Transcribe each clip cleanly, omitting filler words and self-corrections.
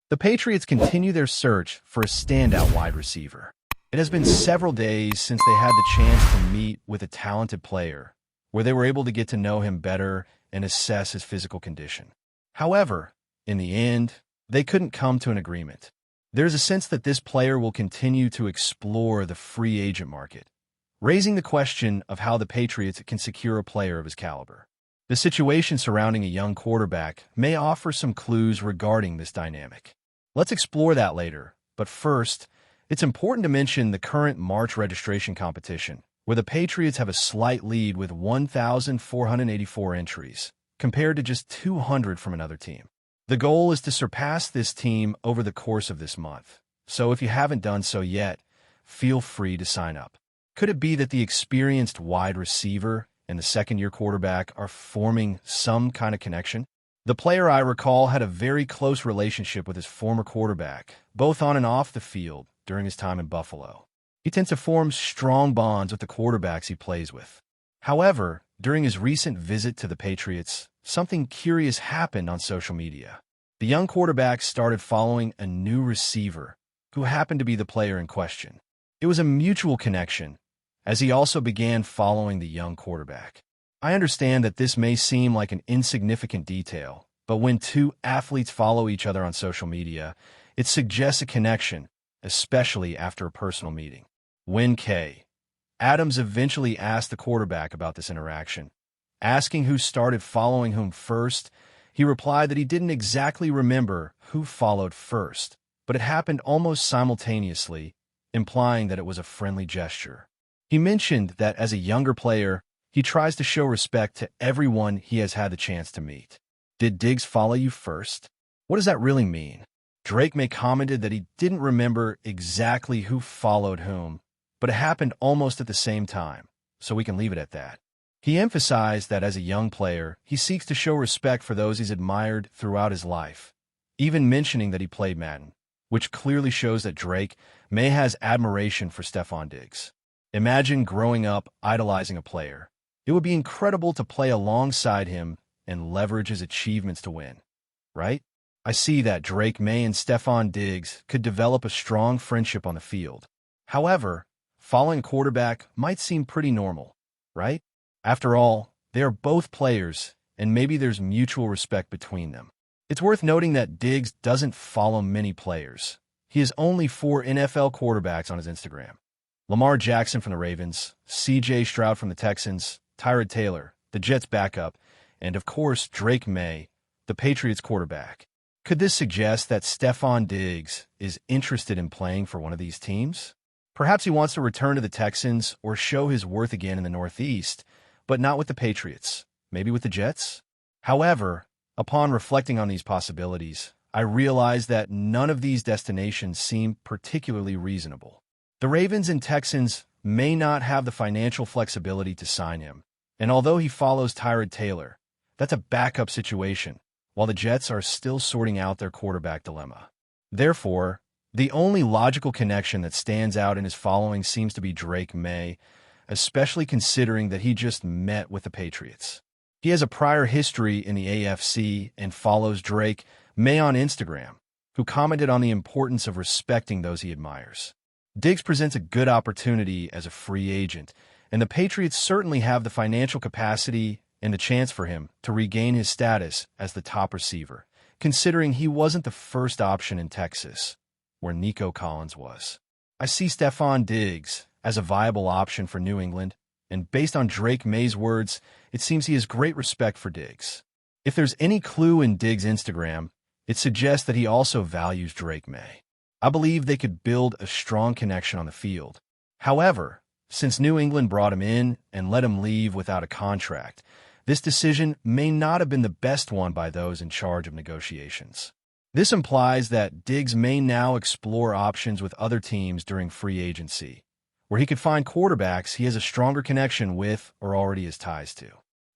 The Patriots continue their search for a standout wide receiver. It has been several days since they had the chance to meet with a talented player, where they were able to get to know him better and assess his physical condition. However, in the end, they couldn't come to an agreement. There's a sense that this player will continue to explore the free agent market, raising the question of how the Patriots can secure a player of his caliber. The situation surrounding a young quarterback may offer some clues regarding this dynamic. Let's explore that later, but first, it's important to mention the current March registration competition, where the Patriots have a slight lead with 1,484 entries, compared to just 200 from another team. The goal is to surpass this team over the course of this month, so if you haven't done so yet, feel free to sign up. Could it be that the experienced wide receiver and the second-year quarterback are forming some kind of connection? The player, I recall, had a very close relationship with his former quarterback, both on and off the field, during his time in Buffalo. He tends to form strong bonds with the quarterbacks he plays with. However, during his recent visit to the Patriots, something curious happened on social media. The young quarterback started following a new receiver who happened to be the player in question. It was a mutual connection, as he also began following the young quarterback. I understand that this may seem like an insignificant detail, but when two athletes follow each other on social media, it suggests a connection, especially after a personal meeting. When K. Adams eventually asked the quarterback about this interaction, asking who started following whom first, he replied that he didn't exactly remember who followed first, but it happened almost simultaneously, implying that it was a friendly gesture. He mentioned that as a younger player, he tries to show respect to everyone he has had the chance to meet. Did Diggs follow you first? What does that really mean? Drake may commented that he didn't remember exactly who followed whom, but it happened almost at the same time, so we can leave it at that. He emphasized that as a young player, he seeks to show respect for those he's admired throughout his life, even mentioning that he played Madden, which clearly shows that Drake may has admiration for Stefon Diggs. Imagine growing up idolizing a player. It would be incredible to play alongside him and leverage his achievements to win, right? I see that Drake May and Stefon Diggs could develop a strong friendship on the field. However, following a quarterback might seem pretty normal, right? After all, they are both players, and maybe there's mutual respect between them. It's worth noting that Diggs doesn't follow many players. He has only 4 NFL quarterbacks on his Instagram. Lamar Jackson from the Ravens, C.J. Stroud from the Texans, Tyrod Taylor, the Jets backup, and of course Drake May, the Patriots quarterback. Could this suggest that Stefon Diggs is interested in playing for one of these teams? Perhaps he wants to return to the Texans or show his worth again in the Northeast, but not with the Patriots, maybe with the Jets? However, upon reflecting on these possibilities, I realize that none of these destinations seem particularly reasonable. The Ravens and Texans may not have the financial flexibility to sign him, and although he follows Tyrod Taylor, that's a backup situation, while the Jets are still sorting out their quarterback dilemma. Therefore, the only logical connection that stands out in his following seems to be Drake May, especially considering that he just met with the Patriots. He has a prior history in the AFC and follows Drake May on Instagram, who commented on the importance of respecting those he admires. Diggs presents a good opportunity as a free agent, and the Patriots certainly have the financial capacity and the chance for him to regain his status as the top receiver, considering he wasn't the first option in Texas, where Nico Collins was. I see Stefon Diggs as a viable option for New England, and based on Drake May's words, it seems he has great respect for Diggs. If there's any clue in Diggs' Instagram, it suggests that he also values Drake May. I believe they could build a strong connection on the field. However, since New England brought him in and let him leave without a contract, this decision may not have been the best one by those in charge of negotiations. This implies that Diggs may now explore options with other teams during free agency, where he could find quarterbacks he has a stronger connection with or already has ties to.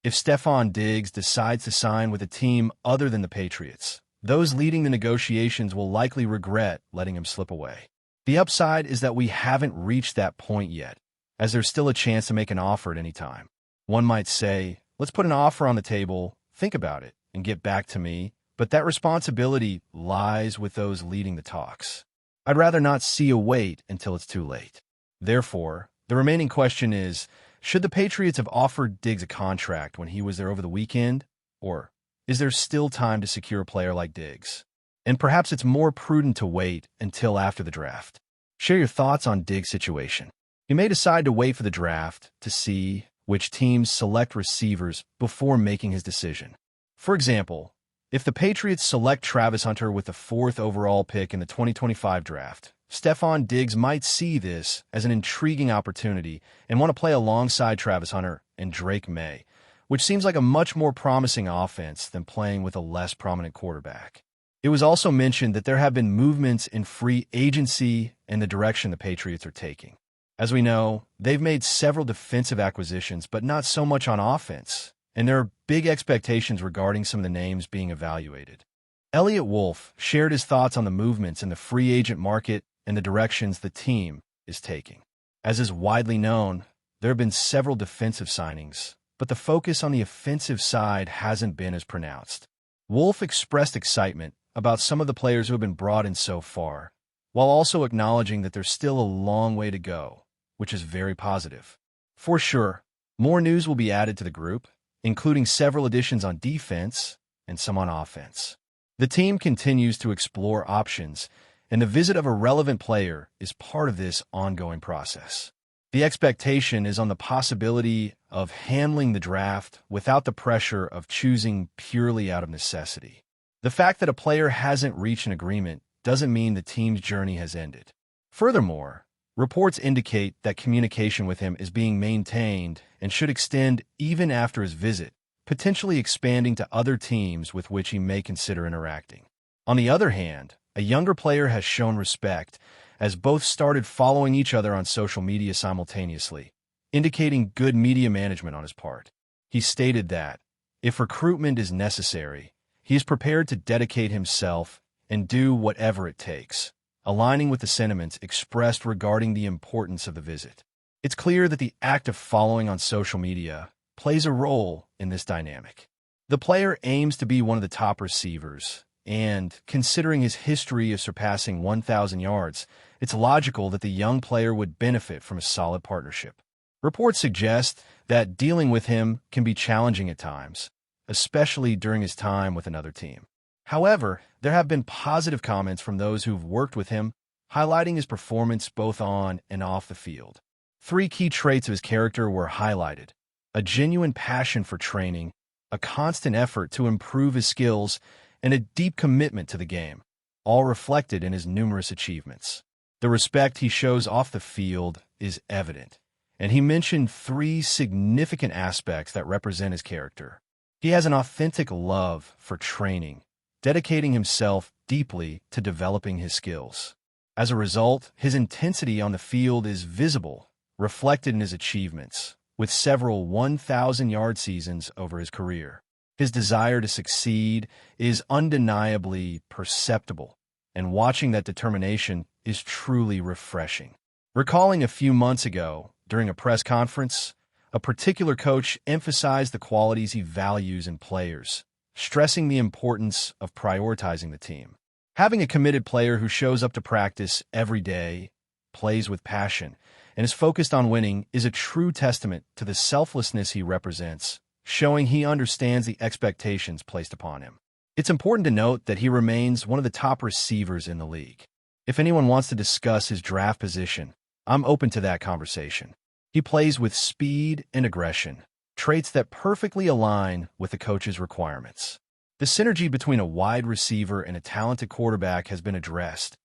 If Stefon Diggs decides to sign with a team other than the Patriots, those leading the negotiations will likely regret letting him slip away. The upside is that we haven't reached that point yet, as there's still a chance to make an offer at any time. One might say, let's put an offer on the table, think about it, and get back to me, but that responsibility lies with those leading the talks. I'd rather not see a wait until it's too late. Therefore, the remaining question is, should the Patriots have offered Diggs a contract when he was there over the weekend, or is there still time to secure a player like Diggs? And perhaps it's more prudent to wait until after the draft. Share your thoughts on Diggs' situation. He may decide to wait for the draft to see which teams select receivers before making his decision. For example, if the Patriots select Travis Hunter with the 4th overall pick in the 2025 draft, Stefon Diggs might see this as an intriguing opportunity and want to play alongside Travis Hunter and Drake May, which seems like a much more promising offense than playing with a less prominent quarterback. It was also mentioned that there have been movements in free agency and the direction the Patriots are taking. As we know, they've made several defensive acquisitions, but not so much on offense, and there are big expectations regarding some of the names being evaluated. Elliot Wolf shared his thoughts on the movements in the free agent market and the directions the team is taking. As is widely known, there have been several defensive signings, but the focus on the offensive side hasn't been as pronounced. Wolf expressed excitement about some of the players who have been brought in so far, while also acknowledging that there's still a long way to go, which is very positive. For sure, more news will be added to the group, including several additions on defense and some on offense. The team continues to explore options, and the visit of a relevant player is part of this ongoing process. The expectation is on the possibility of handling the draft without the pressure of choosing purely out of necessity. The fact that a player hasn't reached an agreement doesn't mean the team's journey has ended. Furthermore, reports indicate that communication with him is being maintained and should extend even after his visit, potentially expanding to other teams with which he may consider interacting. On the other hand, a younger player has shown respect, as both started following each other on social media simultaneously, indicating good media management on his part. He stated that, if recruitment is necessary, he is prepared to dedicate himself and do whatever it takes, aligning with the sentiments expressed regarding the importance of the visit. It's clear that the act of following on social media plays a role in this dynamic. The player aims to be one of the top receivers, and considering his history of surpassing 1,000 yards, it's logical that the young player would benefit from a solid partnership. Reports suggest that dealing with him can be challenging at times, especially during his time with another team. However, there have been positive comments from those who've worked with him, highlighting his performance both on and off the field. 3 key traits of his character were highlighted: a genuine passion for training, a constant effort to improve his skills, and a deep commitment to the game, all reflected in his numerous achievements. The respect he shows off the field is evident, and he mentioned 3 significant aspects that represent his character. He has an authentic love for training, dedicating himself deeply to developing his skills. As a result, his intensity on the field is visible, reflected in his achievements, with several 1,000-yard seasons over his career. His desire to succeed is undeniably perceptible, and watching that determination is truly refreshing. Recalling a few months ago, during a press conference, a particular coach emphasized the qualities he values in players, stressing the importance of prioritizing the team. Having a committed player who shows up to practice every day, plays with passion, and is focused on winning is a true testament to the selflessness he represents, showing he understands the expectations placed upon him. It's important to note that he remains one of the top receivers in the league. If anyone wants to discuss his draft position, I'm open to that conversation. He plays with speed and aggression, traits that perfectly align with the coach's requirements. The synergy between a wide receiver and a talented quarterback has been addressed.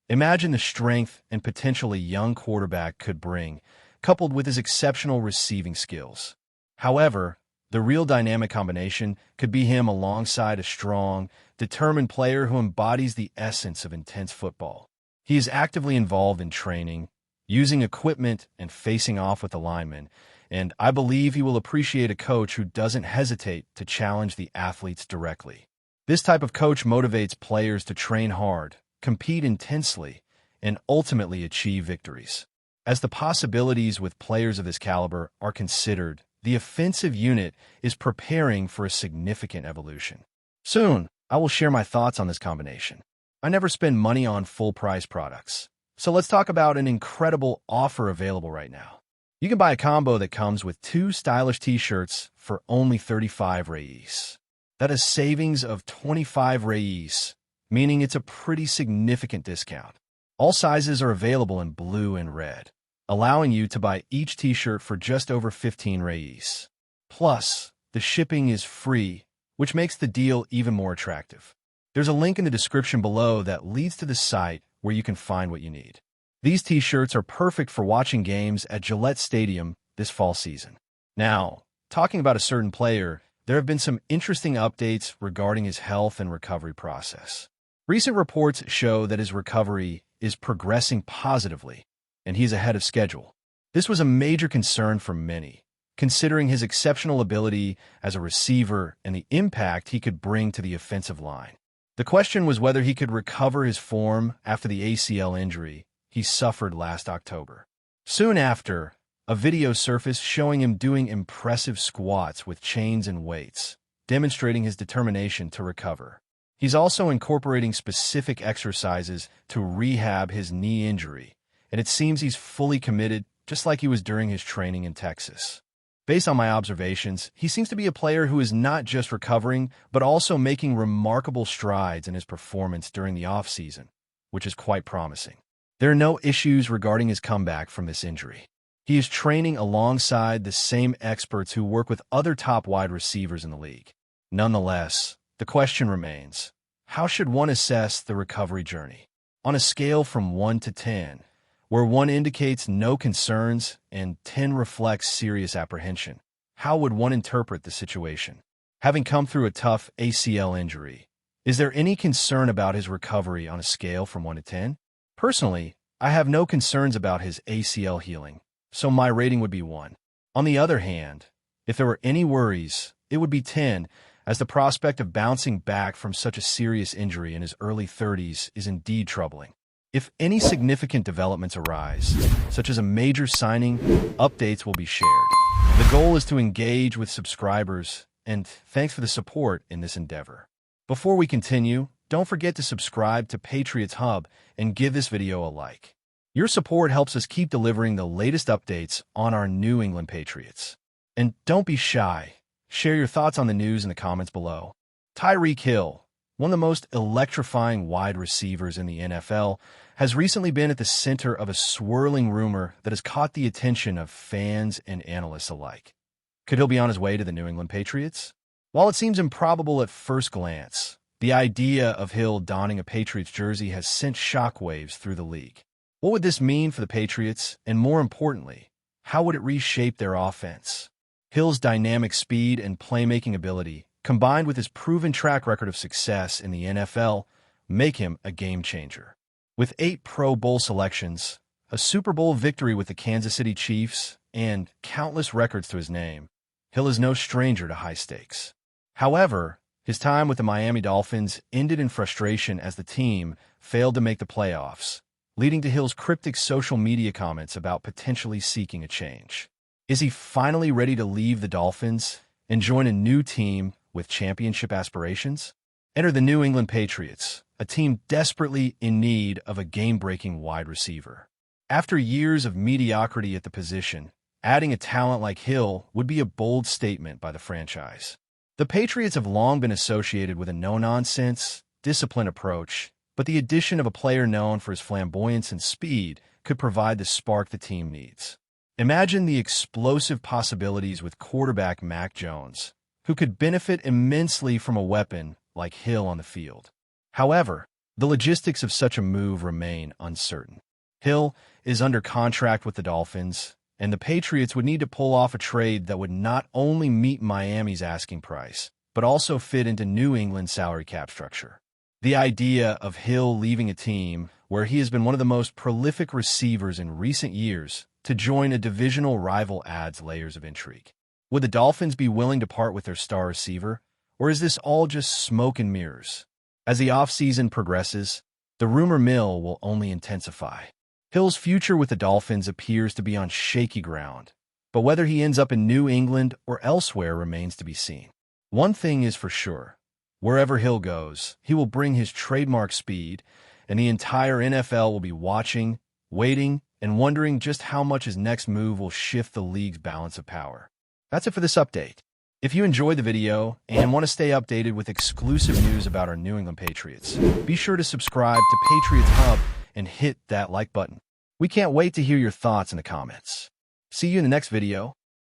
Imagine the strength and potential a young quarterback could bring, coupled with his exceptional receiving skills. However, the real dynamic combination could be him alongside a strong, determined player who embodies the essence of intense football. He is actively involved in training, using equipment, and facing off with the linemen, and I believe he will appreciate a coach who doesn't hesitate to challenge the athletes directly. This type of coach motivates players to train hard, compete intensely, and ultimately achieve victories. As the possibilities with players of this caliber are considered, the offensive unit is preparing for a significant evolution. Soon, I will share my thoughts on this combination. I never spend money on full-price products. So let's talk about an incredible offer available right now. You can buy a combo that comes with 2 stylish t-shirts for only 35 reais. That is savings of 25 reais, meaning it's a pretty significant discount. All sizes are available in blue and red, allowing you to buy each t-shirt for just over 15 reais. Plus, the shipping is free, which makes the deal even more attractive. There's a link in the description below that leads to the site where you can find what you need. These t-shirts are perfect for watching games at Gillette Stadium this fall season. Now, talking about a certain player, there have been some interesting updates regarding his health and recovery process. Recent reports show that his recovery is progressing positively, and he's ahead of schedule. This was a major concern for many, considering his exceptional ability as a receiver and the impact he could bring to the offensive line. The question was whether he could recover his form after the ACL injury he suffered last October. Soon after, a video surfaced showing him doing impressive squats with chains and weights, demonstrating his determination to recover. He's also incorporating specific exercises to rehab his knee injury, and it seems he's fully committed, just like he was during his training in Texas. Based on my observations, he seems to be a player who is not just recovering, but also making remarkable strides in his performance during the offseason, which is quite promising. There are no issues regarding his comeback from this injury. He is training alongside the same experts who work with other top wide receivers in the league. Nonetheless, the question remains, how should one assess the recovery journey? On a scale from 1 to 10, where 1 indicates no concerns and 10 reflects serious apprehension, how would one interpret the situation? Having come through a tough ACL injury, is there any concern about his recovery on a scale from 1 to 10? Personally, I have no concerns about his ACL healing, so my rating would be 1. On the other hand, if there were any worries, it would be 10, as the prospect of bouncing back from such a serious injury in his early 30s is indeed troubling. If any significant developments arise, such as a major signing, updates will be shared. The goal is to engage with subscribers, and thanks for the support in this endeavor. Before we continue, don't forget to subscribe to Patriots Hub and give this video a like. Your support helps us keep delivering the latest updates on our New England Patriots. And don't be shy. Share your thoughts on the news in the comments below. Tyreek Hill, one of the most electrifying wide receivers in the NFL, has recently been at the center of a swirling rumor that has caught the attention of fans and analysts alike. Could Hill be on his way to the New England Patriots? While it seems improbable at first glance, the idea of Hill donning a Patriots jersey has sent shockwaves through the league. What would this mean for the Patriots, and more importantly, how would it reshape their offense? Hill's dynamic speed and playmaking ability, combined with his proven track record of success in the NFL, make him a game-changer. With 8 Pro Bowl selections, a Super Bowl victory with the Kansas City Chiefs, and countless records to his name, Hill is no stranger to high stakes. However, his time with the Miami Dolphins ended in frustration as the team failed to make the playoffs, leading to Hill's cryptic social media comments about potentially seeking a change. Is he finally ready to leave the Dolphins and join a new team with championship aspirations? Enter the New England Patriots, a team desperately in need of a game-breaking wide receiver. After years of mediocrity at the position, adding a talent like Hill would be a bold statement by the franchise. The Patriots have long been associated with a no-nonsense, disciplined approach, but the addition of a player known for his flamboyance and speed could provide the spark the team needs. Imagine the explosive possibilities with quarterback Mac Jones, who could benefit immensely from a weapon like Hill on the field. However, the logistics of such a move remain uncertain. Hill is under contract with the Dolphins, and the Patriots would need to pull off a trade that would not only meet Miami's asking price, but also fit into New England's salary cap structure. The idea of Hill leaving a team where he has been one of the most prolific receivers in recent years to join a divisional rival adds layers of intrigue. Would the Dolphins be willing to part with their star receiver, or is this all just smoke and mirrors? As the offseason progresses, the rumor mill will only intensify. Hill's future with the Dolphins appears to be on shaky ground, but whether he ends up in New England or elsewhere remains to be seen. One thing is for sure, Wherever Hill goes, he will bring his trademark speed, and the entire NFL will be watching, waiting, and wondering just how much his next move will shift the league's balance of power. That's it for this update. If you enjoyed the video and want to stay updated with exclusive news about our New England Patriots, be sure to subscribe to Patriots Hub and hit that like button. We can't wait to hear your thoughts in the comments. See you in the next video.